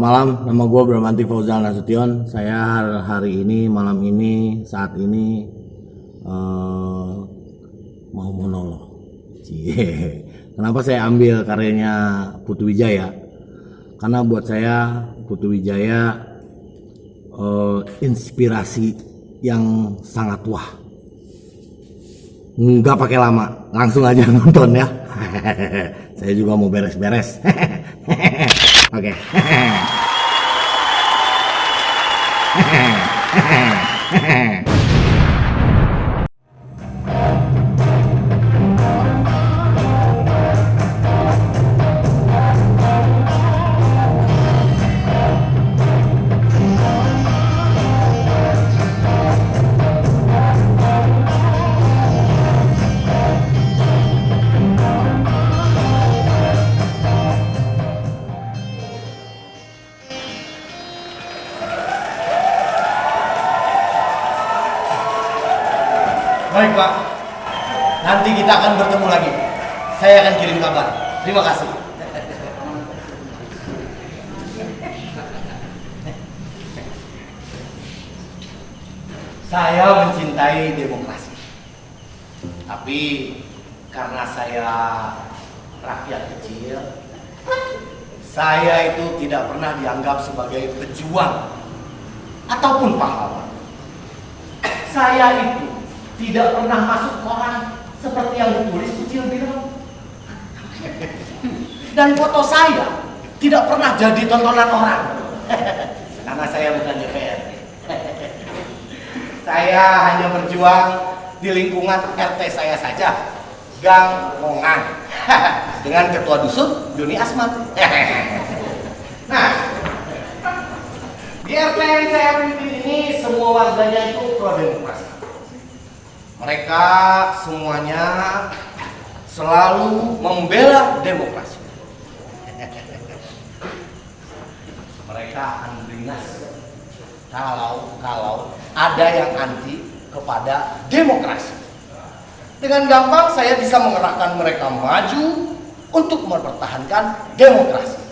malam, nama gue Bramanti Fauzal Nasution. Saya hari ini, malam ini, saat ini mau monolog. Kenapa saya ambil karyanya Putu Wijaya? Karena buat saya Putu Wijaya inspirasi yang sangat wah. Nggak pakai lama, langsung aja nonton ya. Saya juga mau beres-beres. Oke. Baik Pak, nanti kita akan bertemu lagi. Saya akan kirim kabar. Terima kasih. Saya mencintai demokrasi. Tapi karena saya rakyat kecil, saya itu tidak pernah dianggap sebagai pejuang ataupun pahlawan. Saya itu tidak pernah masuk koran seperti yang ditulis Kucil bilang. Dan foto saya tidak pernah jadi tontonan orang. Karena saya bukan DPR. Saya hanya berjuang di lingkungan RT saya saja, Gang Mongan, dengan ketua dusun Doni Asmat. Nah, di RT yang saya pimpin ini semua warganya itu pro demokrasi. Mereka semuanya selalu membela demokrasi. Mereka akan beringas kalau ada yang anti kepada demokrasi. Dengan gampang saya bisa mengerahkan mereka maju untuk mempertahankan demokrasi.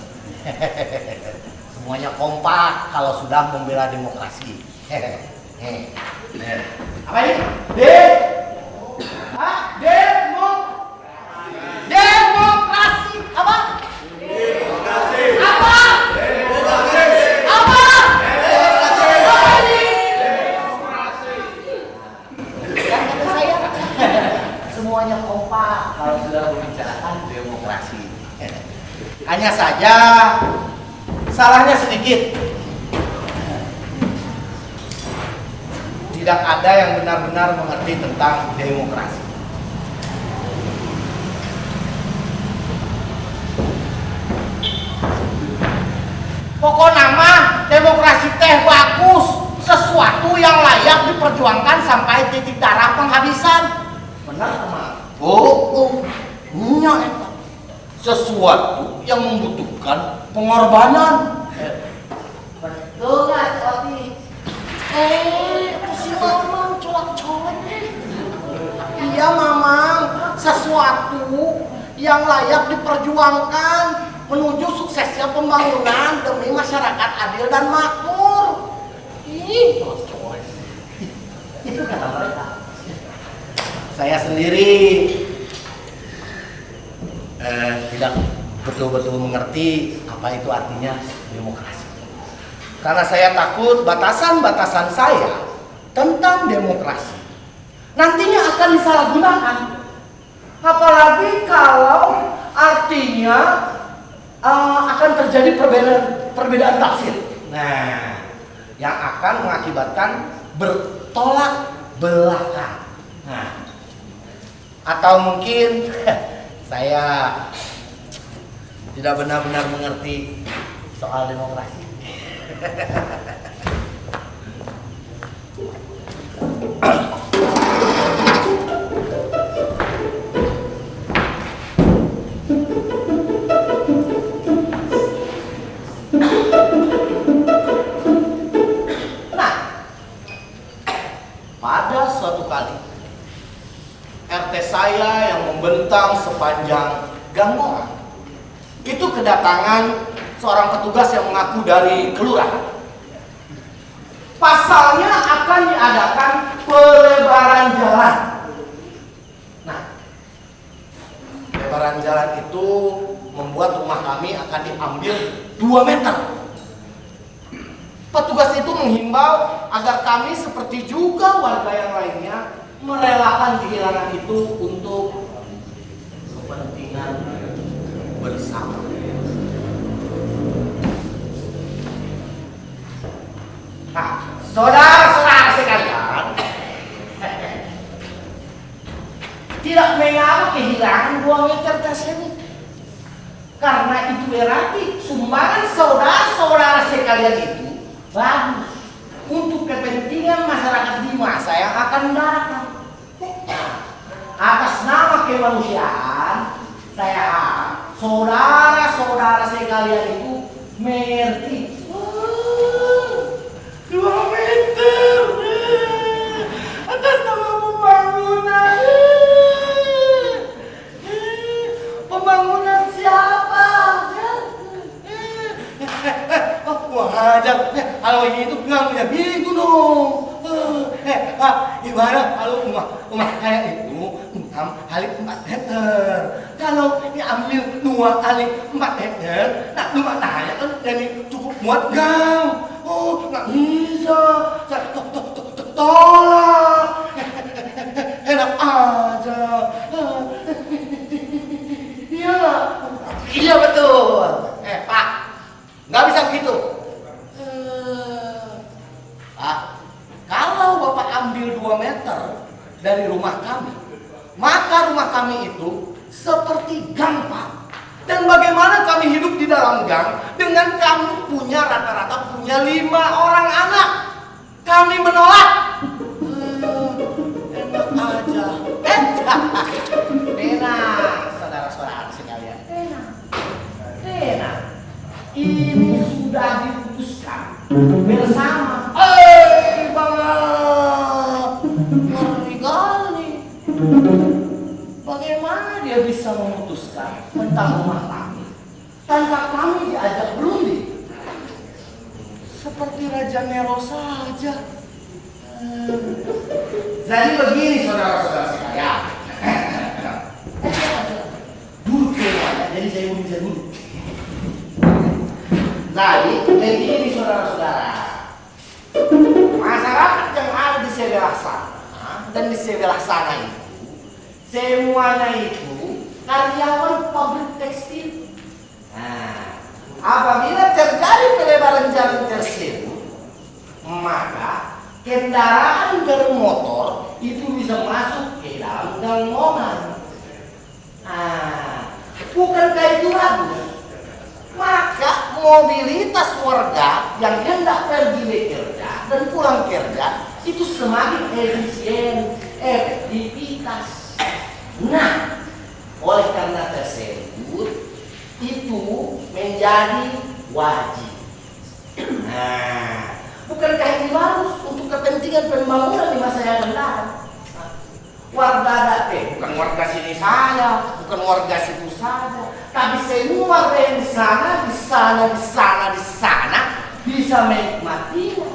Semuanya kompak kalau sudah membela demokrasi. Apa ini? Demokrasi. Apa? Demokrasi. Apa? Demokrasi. Apa? Demokrasi. Demokrasi. Kan kata saya, semuanya kompak kalau sudah membicarakan demokrasi. Hanya saja salahnya sedikit. Tidak ada yang benar-benar mengerti tentang demokrasi. Pokok nama demokrasi teh bagus, sesuatu yang layak diperjuangkan sampai titik darah penghabisan. Benar teman? Nya sesuatu yang membutuhkan pengorbanan. Betul nggak, Toti? Si Mamang colak-colak. Iya Mamang, sesuatu yang layak diperjuangkan menuju suksesnya pembangunan demi masyarakat adil dan makmur. Ih, colak-colak. Itu kata mereka. Saya sendiri tidak betul-betul mengerti apa itu artinya demokrasi. Karena saya takut batasan-batasan saya tentang demokrasi nantinya akan disalahgunakan. Apalagi kalau artinya akan terjadi perbedaan tafsir. Nah, yang akan mengakibatkan bertolak belakang. Nah, atau mungkin saya tidak benar-benar mengerti soal demokrasi. Nah, pada suatu kali RT saya yang membentang sepanjang Gang Mongan itu kedatangan seorang petugas yang mengaku dari kelurahan. Pasalnya akan diadakan pelebaran jalan. Nah, pelebaran jalan itu membuat rumah kami akan diambil 2 meter. Petugas itu menghimbau agar kami seperti juga warga yang lainnya merelakan kehilangan itu untuk kepentingan bersama. Nah, saudara-saudara sekalian, tidak mengapa kehilangan 2 meter tersebut. Karena itu berarti sumbangan saudara-saudara sekalian itu bagus untuk kepentingan masyarakat di masa yang akan datang. Nah, atas nama kemanusiaan, saya harap saudara-saudara sekalian itu mengerti. 2 meter atas nama pembangunan. Pembangunan siapa? Wajar. Kalau itu nggak punya itu dong. Gimana kalau rumah kayak itu 6 kali 4 meter. Kalau diambil 2 kali 4 meter, nah rumah saya kan jadi cukup muat gang. Oh, nggak bisa. Tolak. Enak aja. Iya, iya betul. Pak, nggak bisa begitu. Pak, kalau Bapak ambil 2 meter dari rumah kami, maka rumah kami itu seperti gang, Pak. Dan bagaimana kami hidup di dalam gang dengan kami punya rata-rata punya 5 orang anak? Kami menolak. Enak aja. Enak, saudara-saudara sekalian. Enak. Ini sudah diputuskan bersama. Bang, ngeri kali. Bagaimana dia bisa memutuskan tentang rumah kami tanpa kami diajak berunding? Seperti Raja Nero saja. Jadi begini saudara-saudara sekalian. Duduk semuanya, jadi saya mau bisa duduk. Jadi begini saudara-saudara. Masyarakat yang ada di sebelah sana dan di sebelah sana itu semuanya itu karyawan pabrik tekstil. Nah, apabila terjadi pelebaran jalan tersebut, maka kendaraan bermotor itu bisa masuk ke dalam ganggongan. Nah, bukankah itu bagus? Maka mobilitas warga yang hendak pergi bekerja dan pulang kerja itu semakin efisien, efektivitas. Nah, oleh karena tersebut itu menjadi wajib. Nah, bukankah ini bagus untuk kepentingan pembangunan di masa yang akan datang? Warga bukan warga sini saja, bukan warga situ saja, tapi semua warga yang di sana bisa menikmatinya.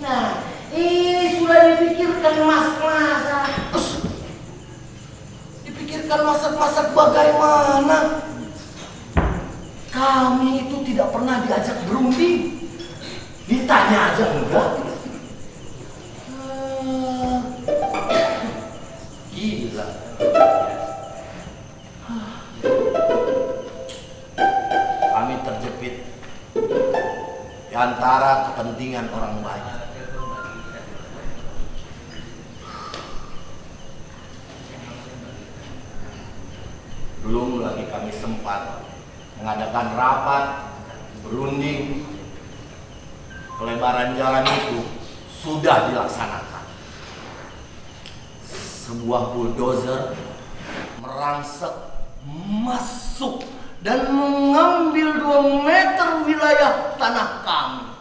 Nah, ini sudah dipikirkan masa-masa. Dipikirkan masak-masak bagaimana? Kami itu tidak pernah diajak berunding. Ditanya aja enggak. Gila. Kami terjepit di antara kepentingan orang banyak. Belum lagi kami sempat mengadakan rapat berunding. Pelebaran jalan itu sudah dilaksanakan. Sebuah bulldozer merangsek masuk dan mengambil 2 meter wilayah tanah kami.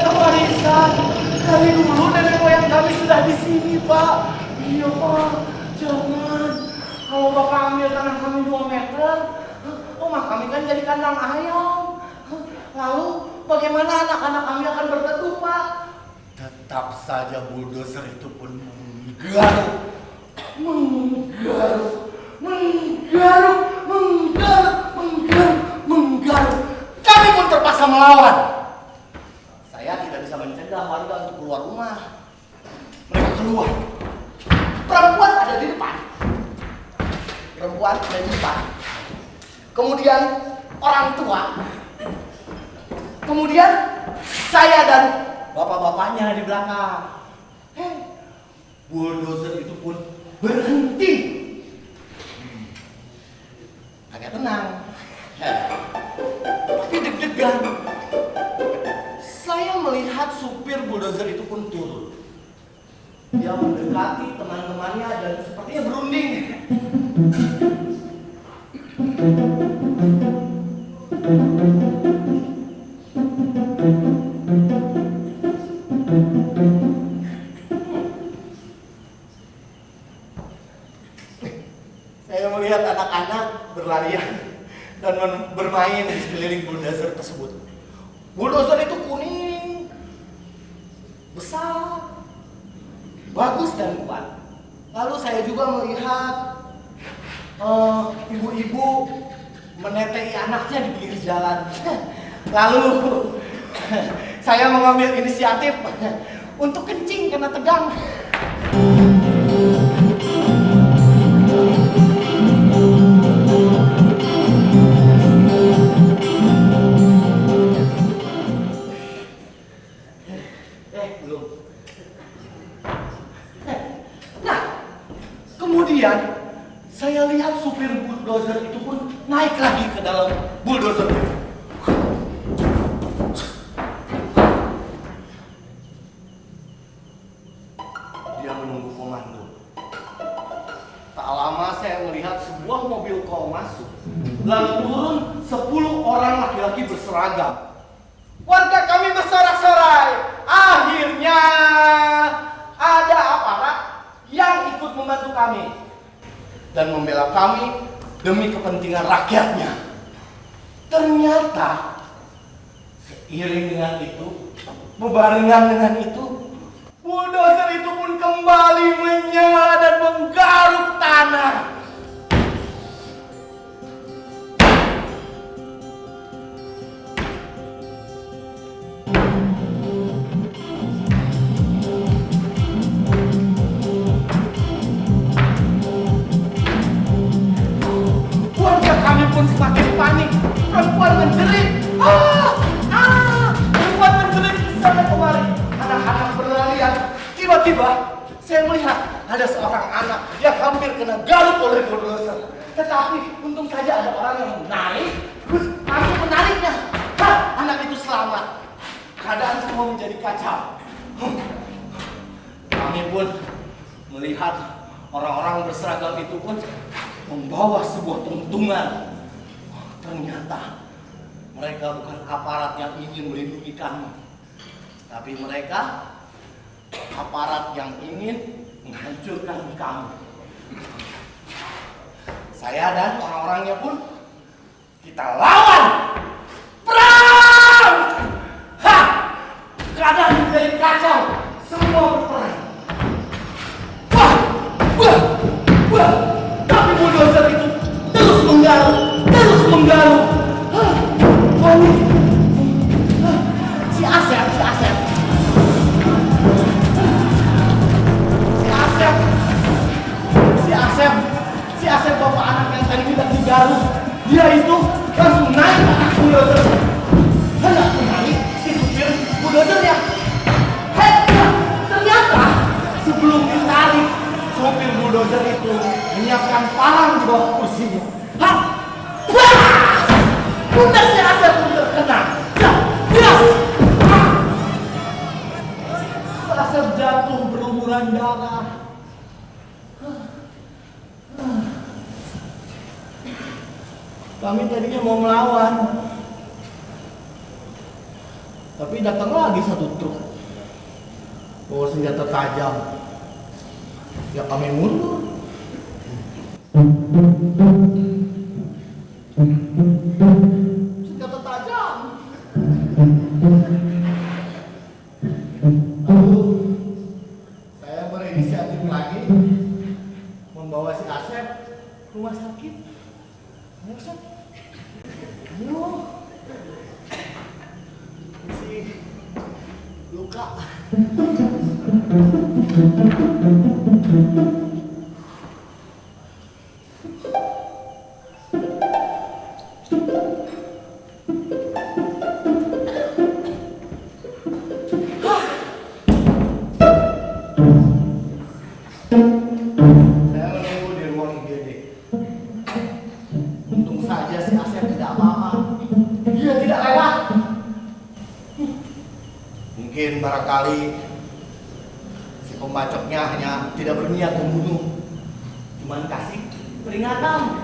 tanah warisan. Dari dulu nenek moyang kami sudah di sini, Pak. Iya, Pak. Jangan. Kalau Bapak ambil tanah kami 2 meter, rumah kami kan jadi kandang ayam. Lalu bagaimana anak-anak kami akan berteduh, Pak? Tetap saja bulldozer itu pun menggaruk. Kami pun terpaksa melawan. Saya tidak bisa mencegah warga untuk keluar rumah. Mereka keluar. Perempuan ada di depan. Kemudian orang tua. Kemudian saya dan bapak-bapaknya di belakang. Bulldozer itu pun berhenti. Agak tenang. Tapi deg-degan. Saya melihat supir bulldozer itu pun turun. Dia mendekati teman-temannya dan sepertinya berunding. Saya melihat anak-anak berlarian dan bermain di sekeliling bulldozer tersebut. Bulldozer itu kuning, besar, bagus dan kuat. Lalu saya juga melihat ibu-ibu menetei anaknya di pinggir jalan. Lalu saya mengambil inisiatif untuk kencing karena tegang. Belum. Nah, kemudian saya lihat supir bulldozer itu pun naik lagi ke dalam bulldozer. Dia menunggu komando. Tak lama saya melihat sebuah mobil kol masuk. Lalu turun 10 orang laki-laki berseragam. Warga kami bersorak-sorai. Akhirnya ada aparat yang ikut membantu kami dan membela kami demi kepentingan rakyatnya. Ternyata seiring dengan itu, bebarengan dengan itu, bulldozer itu pun kembali menyala dan menggaruk tanah. Pun semakin panik, perempuan menjerit, perempuan menjerit di sana kemari, anak-anak berlarian. Tiba-tiba saya melihat ada seorang anak yang hampir kena garuk oleh bulldozer. Tetapi untung saja ada orang yang naik, terus langsung menariknya. Anak itu selamat. Keadaan semua menjadi kacau. Kami pun melihat orang-orang berseragam itu pun membawa sebuah tuntungan. Ternyata mereka bukan aparat yang ingin melindungi kami, tapi mereka aparat yang ingin menghancurkan kami. Saya dan orang-orangnya pun kita lawan. Perang! Keadaan menjadi kacau. Semua berperang. Tapi bulldozer itu terus menggaruk. Si Asep bapak anak yang tadi tidak digaruk, dia itu langsung naik ke atas bulldozer. Hendak menarik si supir bulldozernya. Ternyata sebelum ditarik, supir bulldozer itu menyiapkan parang di bawah kursinya. Pundak si Asep pun terkena. Asep jatuh berlumuran darah. Kami tadinya mau melawan, Tapi datang lagi satu truk bawa senjata tajam. Ya kami mundur. Senjata tajam. Lalu saya berinisiatif lagi membawa si Asep ke rumah sakit. Ayo Asep. Ayo. Si luka. Mungkin barangkali si pembacoknya hanya tidak berniat membunuh, cuman kasih peringatan.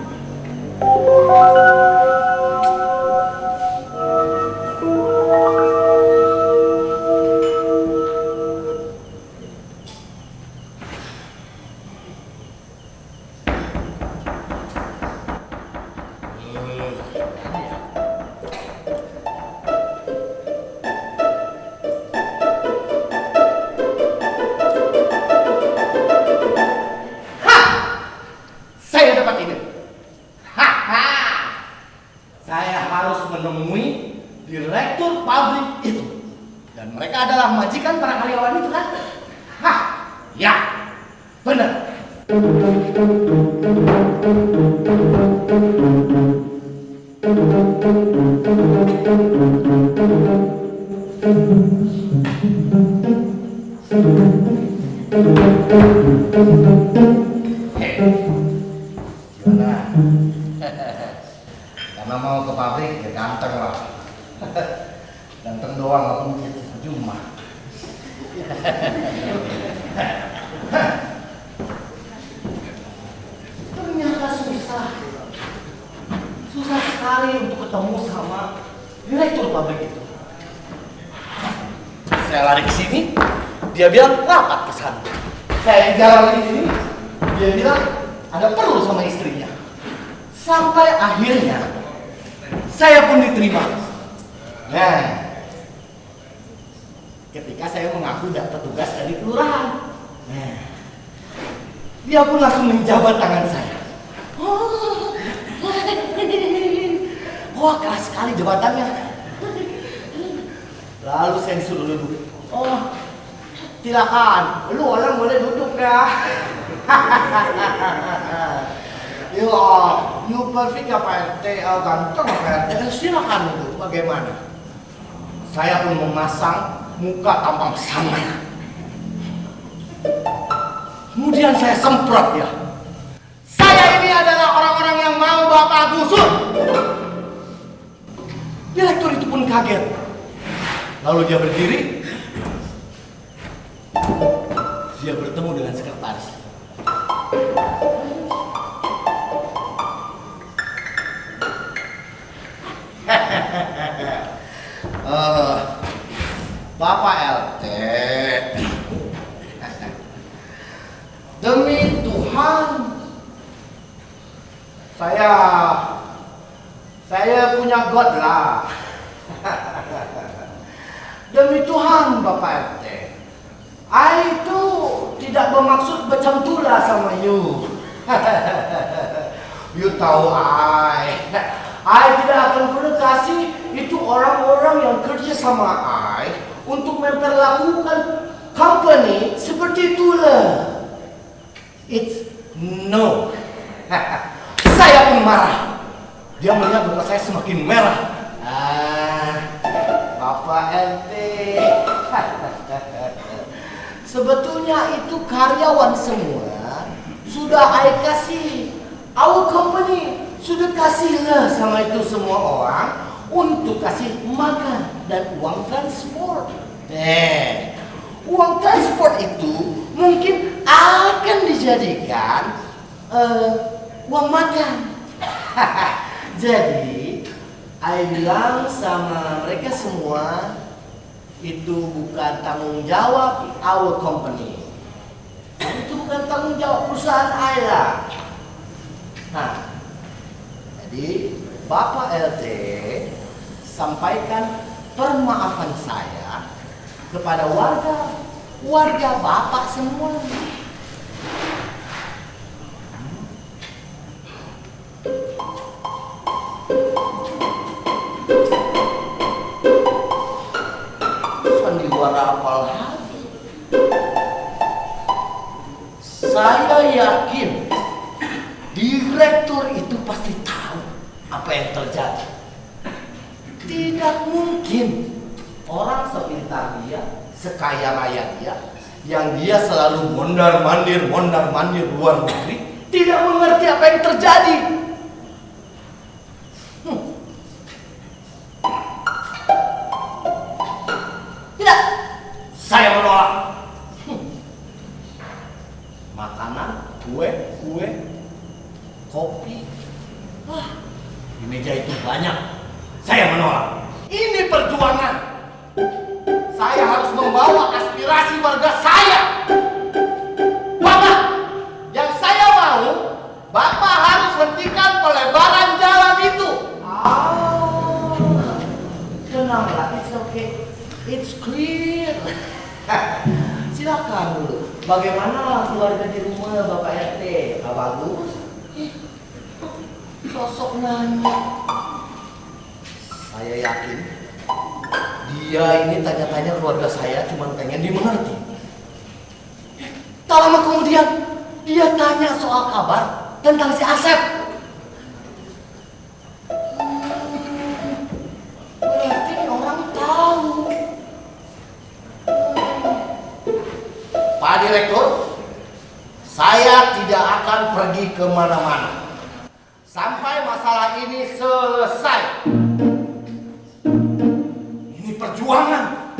Menemui direktur pabrik itu, dan mereka adalah majikan para karyawan itu kan? Hah, ya, benar. Gimana? Karena mau ke pabrik ya ganteng lah. Ganteng doang nggak mungkin cuma. Ternyata susah sekali untuk ketemu sama direktur pabrik itu. Saya lari ke sini, dia bilang rapat ke sana. Saya jalan lagi sini, dia bilang ada perlu sama istrinya. Sampai akhirnya saya pun diterima. Nah, ketika saya mengaku petugas dari kelurahan, nah, dia pun langsung menjabat tangan saya. Wah, keras sekali jabatannya. Lalu saya disuruh duduk. Oh, silakan, lu orang boleh duduk ya. Yo, you perfect ya Pak RT, ganteng Pak RT, silakan itu, bagaimana? Saya pun memasang muka tampang sangar. Kemudian saya semprot ya. Saya ini adalah orang-orang yang mau Bapak gusur. Direktur itu pun kaget. Lalu dia berdiri. Dia bertemu dengan sekretaris. Bapak LT, demi Tuhan, saya punya God lah. Demi Tuhan Bapak RT, I itu tidak bermaksud macam itulah sama you. You tahu I tidak akan pernah kasih itu orang-orang yang kerja sama I untuk memperlakukan company seperti itulah. It's no. Saya pun marah. Dia melihat muka saya semakin merah. Bapak LT. Sebetulnya itu karyawan semua sudah I kasih. Our company sudah kasihlah sama itu semua orang untuk kasih makan dan uang transport. Uang transport itu mungkin akan dijadikan uang makan. Jadi, I bilang sama mereka semua, itu bukan tanggung jawab our company. Itu bukan tanggung jawab perusahaan Ayla. Nah, jadi Bapak LT sampaikan permaafan saya kepada warga Bapak semua. Sandiwara apa lagi? Saya yakin direktur itu pasti tahu apa yang terjadi. Tidak mungkin orang sepintar dia, sekaya raya dia, yang dia selalu mondar-mandir luar negeri, tidak mengerti apa yang terjadi. Tidak, saya menolak. Makanan, kue, kopi, di meja itu banyak. Saya menolak. Ini perjuangan. Saya harus membawa aspirasi warga saya. Bapak, yang saya mau, Bapak harus hentikan pelebaran jalan itu. Tenanglah, it's okay, it's clear. Silakan dulu. Bagaimana keluarga di rumah Bapak RT? Bagus? Sosok nanya. Saya yakin dia ini tanya-tanya keluarga saya cuma pengen dimengerti. Tak lama kemudian dia tanya soal kabar tentang si Asep. Berarti orang tahu. Pak Direktur, saya tidak akan pergi kemana-mana sampai masalah ini selesai. Perjuangan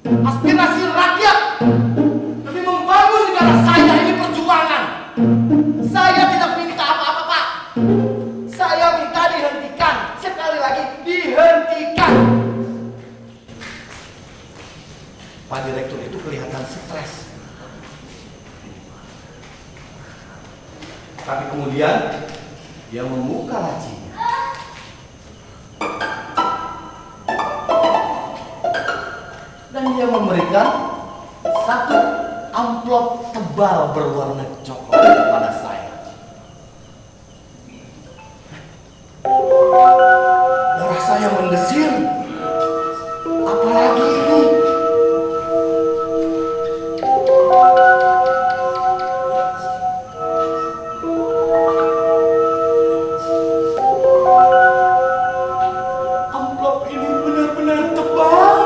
aspirasi rakyat demi membangun negara saya, ini perjuangan. Saya tidak minta apa-apa, Pak. Saya minta dihentikan. Sekali lagi, dihentikan. Pak Direktur itu kelihatan stres. Tapi kemudian dia membuka laci. Dan dia memberikan satu amplop tebal berwarna coklat kepada saya. Darah saya mendesir. Apalagi ini? Amplop ini benar-benar tebal.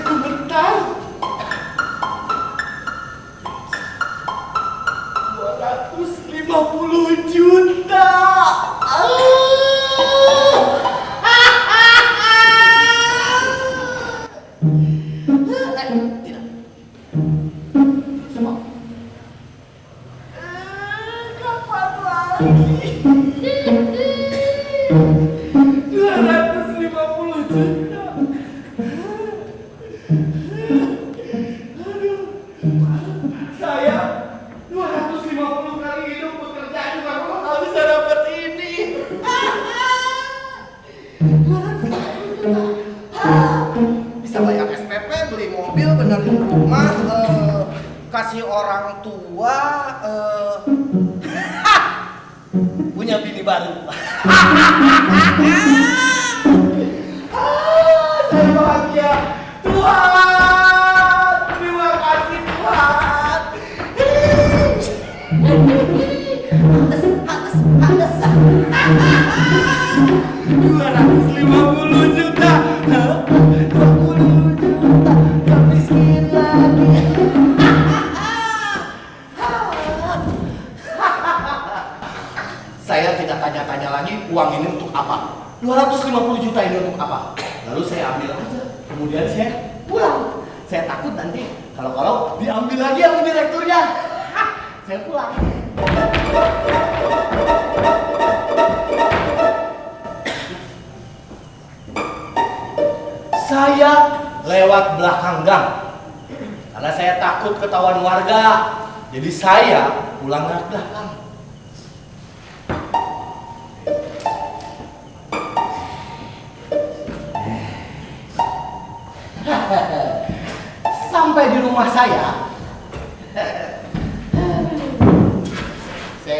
Gemetar. 250 juta. Tidak. Semua. Kapan lagi? 250 juta. Saya 250 kali hidup bekerja juga nggak bisa dapat ini. 250 juta. Bisa bayar SPP, beli mobil, benerin rumah, kasih orang tua, punya bini baru. Saya bahagia. Tuhan, terima kasih Tuhan. Handes. 250 juta. 20 juta. Gak miskin lagi. Saya tidak tanya-tanya lagi uang ini untuk apa. 250 juta ini untuk apa. Lalu saya ambil aja. Kemudian saya pulang. Saya takut nanti kalau diambil lagi sama direkturnya. saya pulang. Saya lewat belakang gang karena saya takut ketahuan warga, jadi saya pulang lewat belakang. Sampai di rumah saya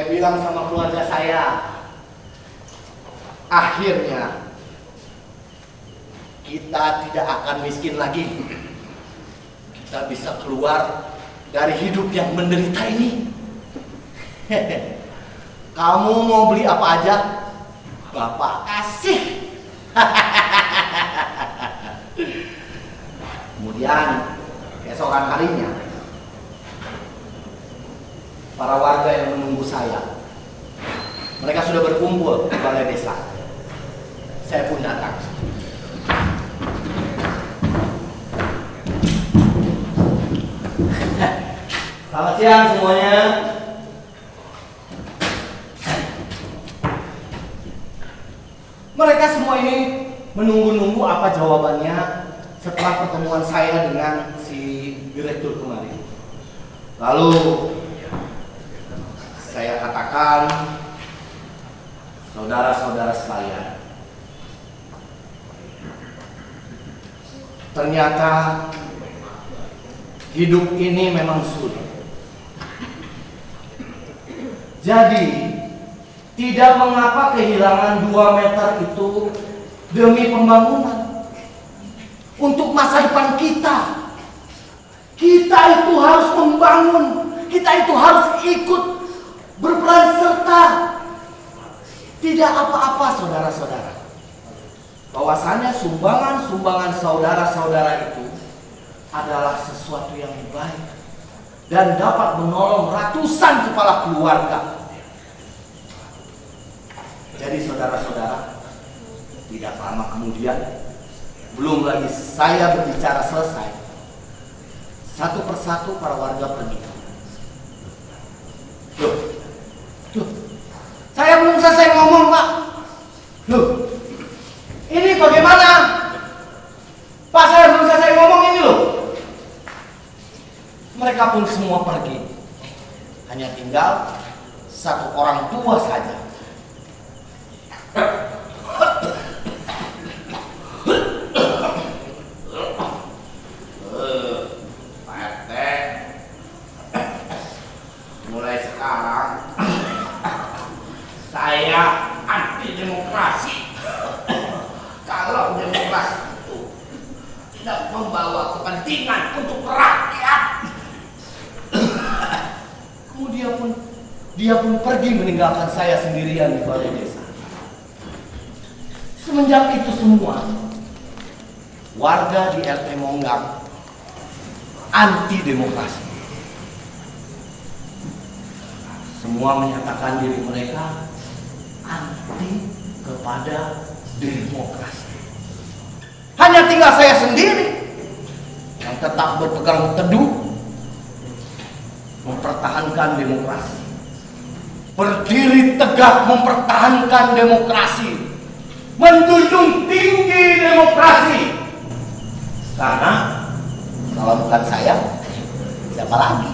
bilang sama keluarga saya, akhirnya kita tidak akan miskin lagi. Kita bisa keluar dari hidup yang menderita ini. Kamu mau beli apa aja, Bapak kasih. Kemudian keesokan harinya, para warga yang menunggu saya, mereka sudah berkumpul di balai desa. Saya pun datang. Selamat siang semuanya. Mereka semua ini menunggu-nunggu apa jawabannya setelah pertemuan saya dengan si direktur kemarin. Lalu saya katakan, saudara-saudara sekalian, ternyata hidup ini memang sulit. Jadi, tidak mengapa kehilangan 2 meter itu demi pembangunan. Untuk masa depan kita. Kita itu harus membangun. Kita itu harus ikut berperan serta. Tidak apa-apa saudara-saudara. Bahwasannya sumbangan-sumbangan saudara-saudara itu adalah sesuatu yang baik dan dapat menolong ratusan kepala keluarga. Jadi saudara-saudara, tidak lama kemudian, belum lagi saya berbicara selesai, satu persatu para warga pergi. Loh, saya belum selesai ngomong, Pak. Loh, ini bagaimana? Pak, saya belum selesai ngomong ini loh. Mereka pun semua pergi. Hanya tinggal satu orang tua saja. Pak RT, mulai sekarang saya anti demokrasi. Kalau demokrasi itu tidak membawa kepentingan untuk rakyat. Kemudian dia pun pergi meninggalkan saya sendirian di balai desa. Semenjak itu semua, warga di RT Monggang anti demokrasi. Semua menyatakan diri mereka anti kepada demokrasi. Hanya tinggal saya sendiri yang tetap berpegang teduh mempertahankan demokrasi. Berdiri tegak mempertahankan demokrasi. Menjunjung tinggi demokrasi. Karena kalau bukan saya, siapa lagi?